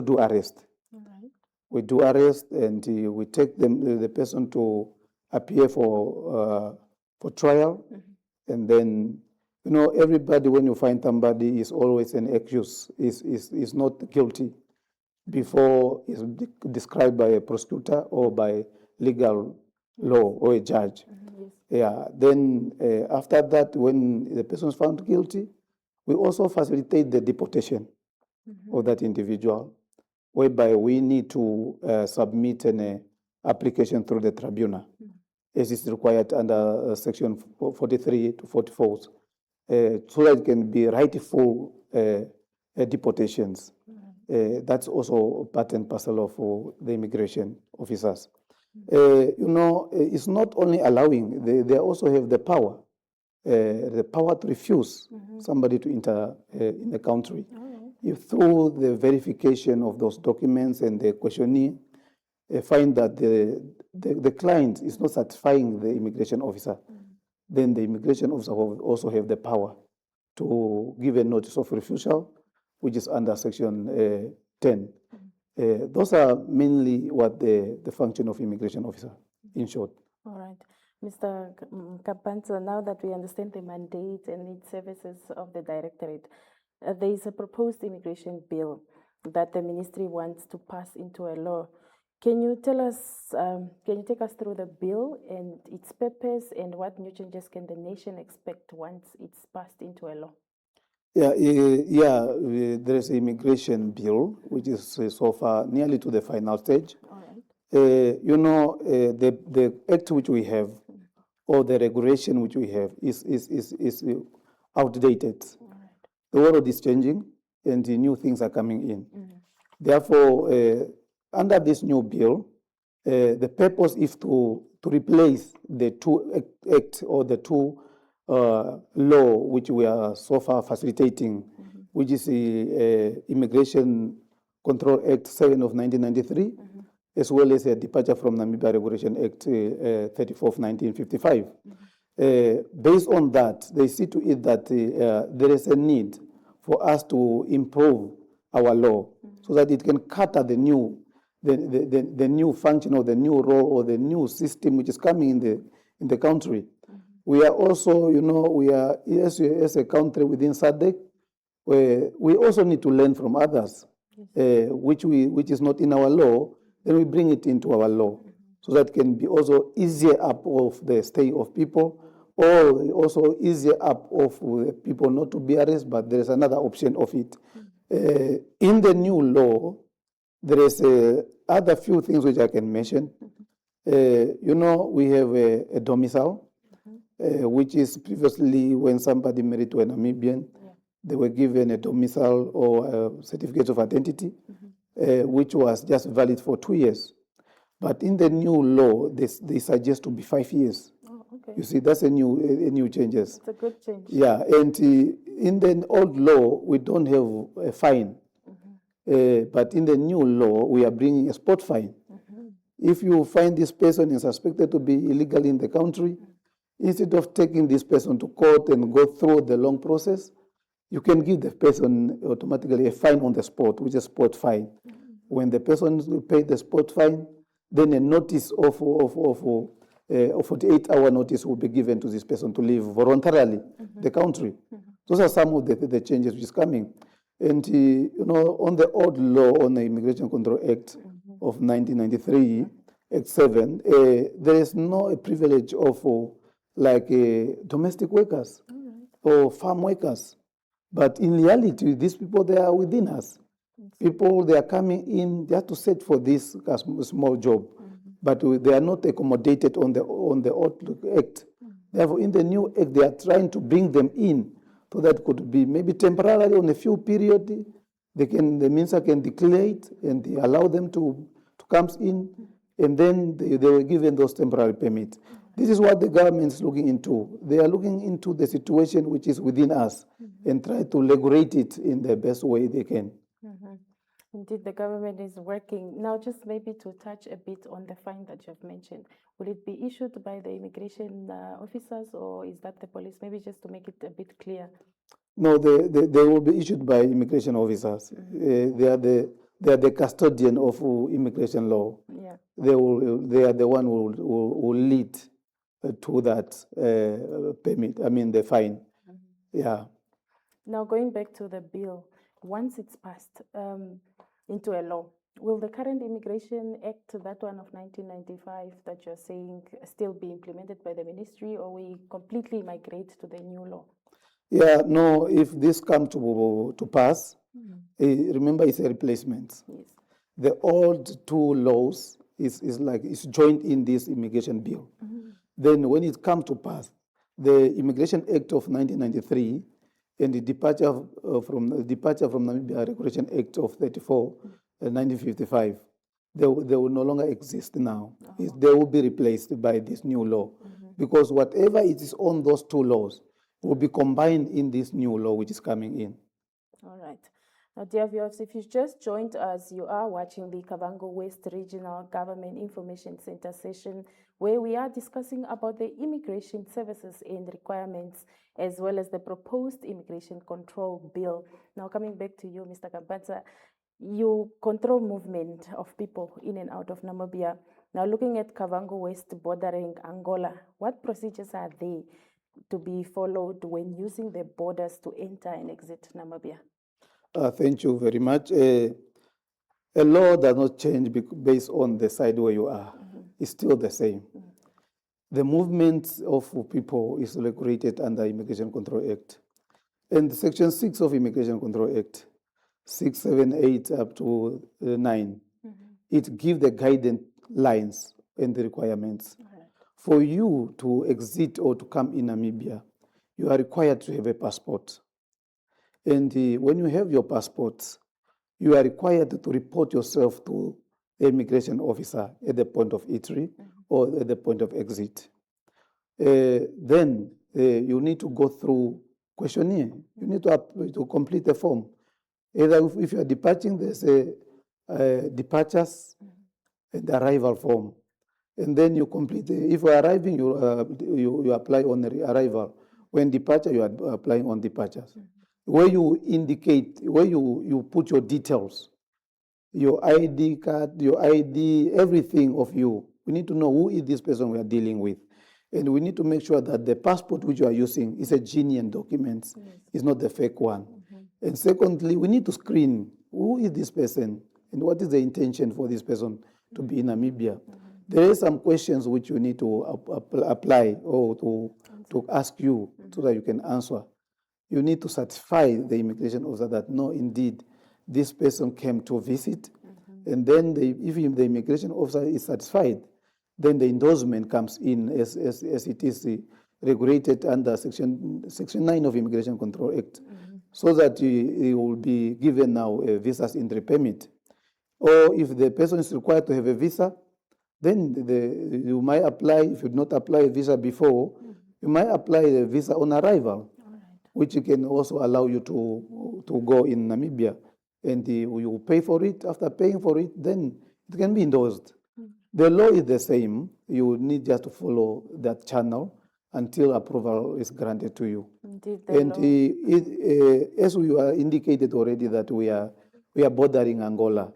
do arrest. Right. We do arrest, and we take the person to appear for trial, and then everybody, when you find somebody, is always an accused, is not guilty before it's described by a prosecutor or by legal law or a judge. Yes. Yeah. Then after that, when the person is found guilty, we also facilitate the deportation of that individual, whereby we need to submit an application through the tribunal, as is required under section 43 to 44, so that it can be rightful deportations. That's also part and parcel of the immigration officers. It's not only allowing, they also have the power to refuse somebody to enter in the country. If through the verification of those documents and the questionnaire, find that the client is not satisfying the immigration officer, then the immigration officer will also have the power to give a notice of refusal, which is under section 10. Those are mainly what the function of immigration officer, in short. All right. Mr. Kapanzo, now that we understand the mandate and its services of the Directorate, there is a proposed immigration bill that the ministry wants to pass into a law. Can you tell us, can you take us through the bill and its purpose, and what new changes can the nation expect once it's passed into a law? Yeah, there is an immigration bill, which is so far nearly to the final stage. All right. The act which we have, or the regulation which we have, is outdated. All right. The world is changing, and the new things are coming in. Therefore, under this new bill, the purpose is to replace the two acts or the two law which we are so far facilitating, which is the Immigration Control Act 7 of 1993, as well as a Departure from Namibia Regulation Act 34 of 1955. Based on that, they see to it that there is a need for us to improve our law so that it can cater the new function or the new role or the new system which is coming in the country. We are also, we are as a country within SADC, we also need to learn from others, which is not in our law. Then we bring it into our law, so that can be also easier up of the stay of people, or also easier up of people not to be arrested, but there is another option of it. In the new law, there is other few things which I can mention. We have a domicile, which is previously when somebody married to a Namibian, they were given a domicile or a certificate of identity, which was just valid for 2 years. But in the new law, they suggest to be 5 years. Oh, okay. You see, that's a new changes. It's a good change. Yeah, and in the old law, we don't have a fine. But in the new law, we are bringing a spot fine. If you find this person is suspected to be illegal in the country, instead of taking this person to court and go through the long process, you can give the person automatically a fine on the spot, which is spot fine. When the person pays the spot fine, then a notice of 48-hour notice will be given to this person to leave voluntarily the country. Those are some of the changes which is coming. And on the old law, on the Immigration Control Act of 1993, Act 7, there is no privilege of domestic workers or farm workers. But in reality, these people, they are within us. People, they are coming in just to search for this small job, but they are not accommodated on the old act. Therefore, in the new act, they are trying to bring them in, so that could be maybe temporarily on a few period. The minister can declare it and they allow them to come in, and then they were given those temporary permits. This is what the government is looking into. They are looking into the situation which is within us and try to regulate it in the best way they can. Indeed, the government is working. Now, just maybe to touch a bit on the fine that you have mentioned, will it be issued by the immigration officers, or is that the police? Maybe just to make it a bit clear. No, they will be issued by immigration officers. They are the they are the custodian of immigration law. Yeah. They are the one who will lead to that permit. I mean the fine. Yeah. Now, going back to the bill, once it's passed into a law, will the current Immigration Act, that one of 1995 that you're saying, still be implemented by the ministry, or we completely migrate to the new law? Yeah, no, if this comes to pass, remember it's a replacement. Yes. The old two laws is joined in this immigration bill. Then when it comes to pass, the Immigration Act of 1993 and the departure from Namibia Regulation Act of 34, 1955, they will no longer exist now. They will be replaced by this new law, because whatever it is on those two laws will be combined in this new law which is coming in. All right. Now, dear viewers, if you've just joined us, you are watching the Kavango West Regional Government Information Center session, where we are discussing about the immigration services and requirements, as well as the proposed immigration control bill. Now, coming back to you, Mr. Kampatsa, you control movement of people in and out of Namibia. Now, looking at Kavango West bordering Angola, what procedures are they to be followed when using the borders to enter and exit Namibia? Thank you very much. A law does not change based on the side where you are. It's still the same. The movement of people is regulated under Immigration Control Act. And Section 6 of Immigration Control Act, 6, 7, 8 up to 9, it gives the guidance lines and the requirements. For you to exit or to come in Namibia, you are required to have a passport. And when you have your passport, you are required to report yourself to the immigration officer at the point of entry or at the point of exit. Then you need to go through questionnaire. You need to complete a form. Either if you are departing, there's a departures and arrival form. And then you complete. If you are arriving, you apply on the arrival. When departure, you are applying on departures. Where you indicate, where you put your details, your ID card, your ID, everything of you. We need to know who is this person we are dealing with. And we need to make sure that the passport which you are using is a genuine document, it's not the fake one. And secondly, we need to screen who is this person and what is the intention for this person to be in Namibia. There are some questions which you need to apply or to ask you so that you can answer. You need to certify the immigration officer that no, indeed, this person came to visit. And then if the immigration officer is satisfied, then the endorsement comes in as it is regulated under Section 9 of Immigration Control Act, so that you will be given now a visa entry permit. Or if the person is required to have a visa, then you might apply. If you did not apply a visa before, you might apply a visa on arrival, which can also allow you to go in Namibia. And you pay for it. After paying for it, then it can be endorsed. The law is the same. You need just to follow that channel until approval is granted to you. Indeed, and as we are indicated already that we are bordering Angola,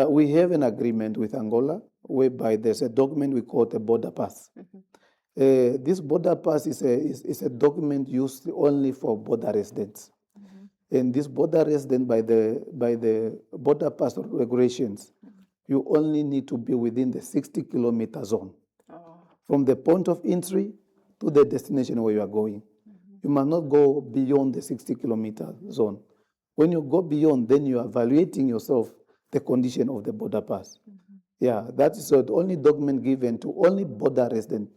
we have an agreement with Angola whereby there's a document we call a border pass. This border pass is a document used only for border residents. And this border resident, by the border pass regulations, you only need to be within the 60-kilometer zone from the point of entry to the destination where you are going. You must not go beyond the 60-kilometer zone. When you go beyond, then you are evaluating yourself the condition of the border pass. Yeah, that is the only document given to only border resident.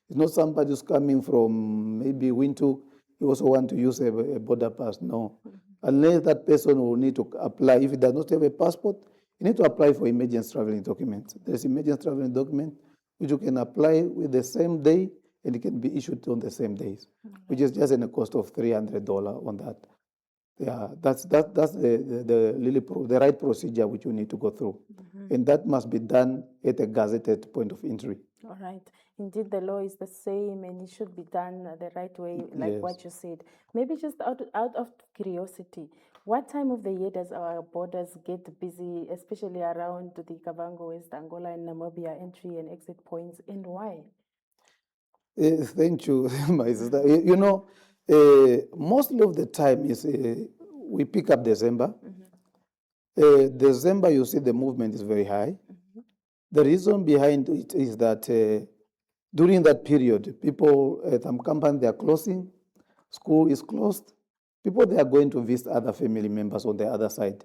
It's not somebody who's coming from maybe Windhoek, you also want to use a border pass. No. Unless that person will need to apply. If he does not have a passport, you need to apply for emergency traveling documents. There's emergency traveling document which you can apply with the same day and it can be issued on the same days, which is just in a cost of $300 on that. Yeah, that's the right procedure which you need to go through. And that must be done at a gazetted point of entry. All right. Indeed, the law is the same and it should be done the right way, like what you said. Maybe just out of curiosity, What time of the year does our borders get busy, especially around the Kavango, West Angola, and Namibia entry and exit points, and why? Thank you, my sister. Most of the time is we pick up December. December, you see the movement is very high. The reason behind it is that during that period, people at some company, they are closing, school is closed, people, they are going to visit other family members on the other side.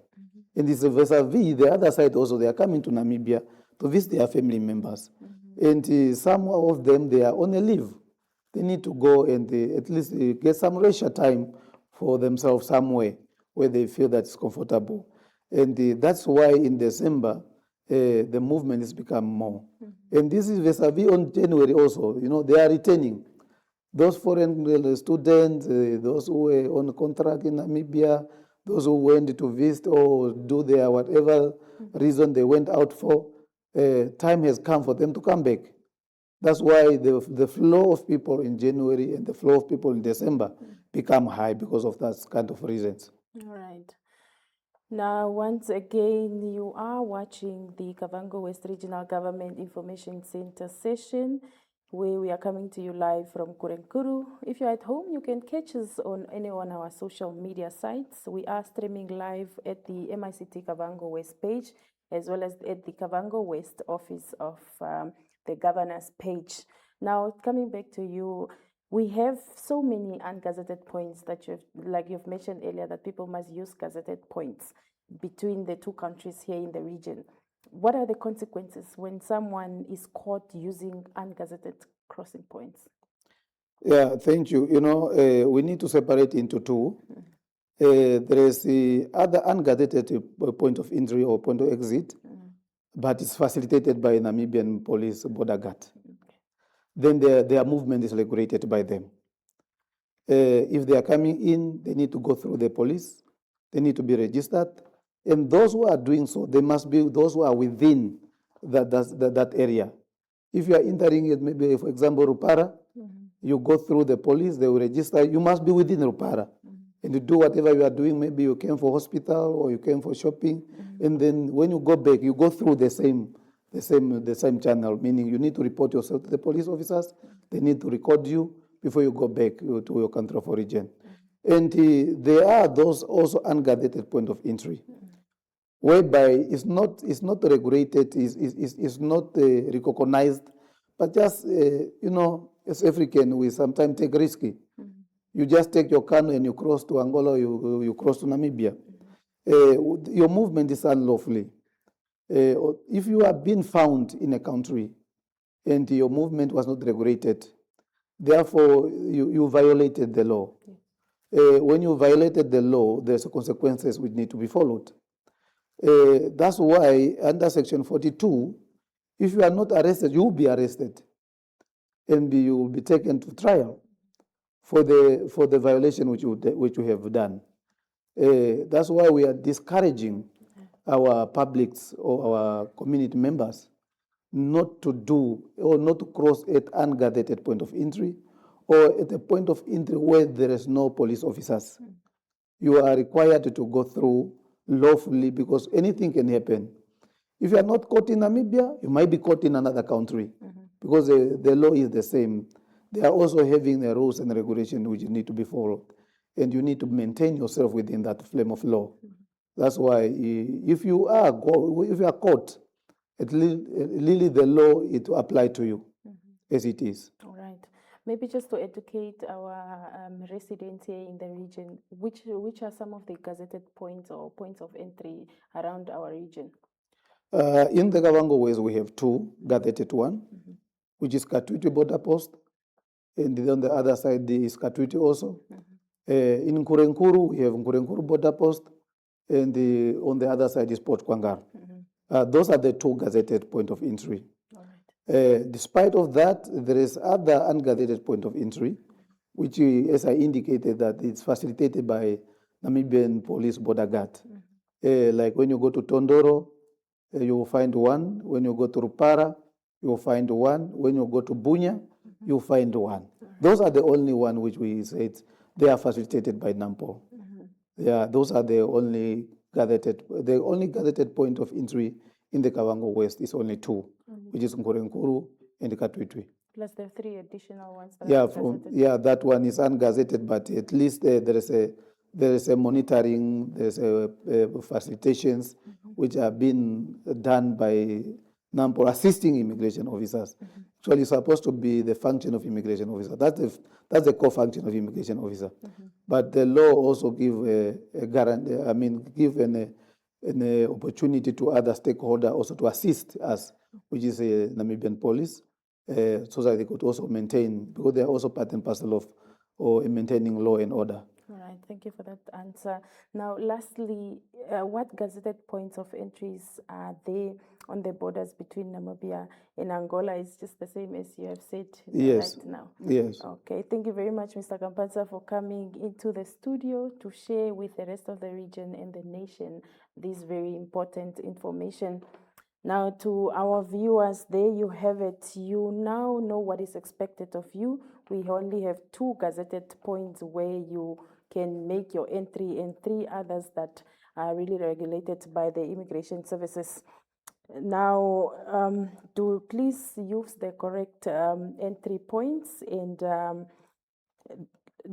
And it's vis-a-vis the other side also, they are coming to Namibia to visit their family members. And some of them, they are on a leave. They need to go and at least get some leisure time for themselves somewhere where they feel that's comfortable. And that's why in December, the movement has become more. And this is vis-a-vis on January also. They are returning. Those foreign students, those who were on contract in Namibia, those who went to visit or do their whatever reason they went out for, time has come for them to come back. That's why the flow of people in January and the flow of people in December become high because of that kind of reasons. All right. Now, once again, you are watching the Kavango West Regional Government Information Center session, where we are coming to you live from Kurenkuru. If you're at home, you can catch us on any one of our social media sites. We are streaming live at the MICT Kavango West page, as well as at the Kavango West office of the governor's page. Now, coming back to you, we have so many ungazetted points that you've mentioned earlier, that people must use gazetted points between the two countries here in the region. What are the consequences when someone is caught using ungazetted crossing points? Yeah, thank you. We need to separate into two. There is the other ungazetted point of entry or point of exit, but it's facilitated by Namibian police border guard. Then their movement is regulated by them. If they are coming in, they need to go through the police. They need to be registered. And those who are doing so, they must be those who are within that area. If you are entering it, maybe, for example, Rupara, you go through the police, they will register. You must be within Rupara. And you do whatever you are doing. Maybe you came for hospital or you came for shopping. And then when you go back, you go through the same channel, meaning you need to report yourself to the police officers. They need to record you before you go back to your country of origin. And there are those also ungazetted point of entry, whereby it's not regulated, is not recognized, but just, as African, we sometimes take risky. You just take your canoe and you cross to Angola, you cross to Namibia. Your movement is unlawfully. If you have been found in a country and your movement was not regulated, therefore you violated the law. When you violated the law, there's consequences which need to be followed. That's why under Section 42, if you are not arrested, you will be arrested, and you will be taken to trial for the violation which you have done. That's why we are discouraging our publics or our community members not to do or not to cross at ungazetted point of entry or at a point of entry where there is no police officers. You are required to go through lawfully, because anything can happen. If you are not caught in Namibia, you might be caught in another country, because the law is the same. They are also having the rules and regulations which need to be followed, and you need to maintain yourself within that flame of law. That's why if you are caught, at least really the law it will apply to you as it is. All right. Maybe just to educate our residents here in the region, which are some of the gazetted points or points of entry around our region? In the Kavango West, we have two gazetted one, which is Katwiti border post, and on the other side is Katwiti also. In Kurenkuru, we have Kurenkuru border post, and on the other side is Port Kwangar. Those are the two gazetted point of entry. Despite of that, there is other ungazetted point of entry, which, as I indicated, that it's facilitated by Namibian police border guard. Like when you go to Tondoro, you will find one. When you go to Rupara, you will find one. When you go to Bunya, you will find one. Those are the only one which we said they are facilitated by NAMPO. Yeah, those are the only gazetted point of entry in the Kavango West is only two, which is Nkorenkuru and Katwitwi. Plus the 3 additional ones that Yeah, are gazetted. that one is ungazetted, but at least there is a monitoring, there's a facilitations which are being done by NAMPO assisting immigration officers. Actually, it's supposed to be the function of immigration officer. That's the core function of immigration officer. But the law also give a guarantee. I mean, give an opportunity to other stakeholders also to assist us, which is Namibian police. So that they could also maintain, because they are also part and parcel of maintaining law and order. All right, thank you for that answer. Now, lastly, what gazetted points of entries are there on the borders between Namibia and Angola? Is just the same as you have said Yes. right now? Yes. Okay, thank you very much, Mr. Kampanza, for coming into the studio to share with the rest of the region and the nation this very important information. Now, to our viewers, there you have it. You now know what is expected of you. We only have 2 gazetted points where you can make your entry and 3 others that are really regulated by the immigration services. Now, do please use the correct entry points and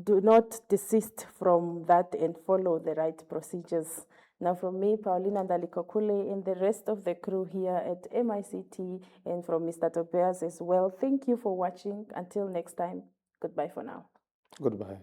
do not desist from that and follow the right procedures. Now, from me, Paulina Ndalikokule, and the rest of the crew here at MICT, and from Mr. Tobias as well, thank you for watching. Until next time, goodbye for now. Goodbye.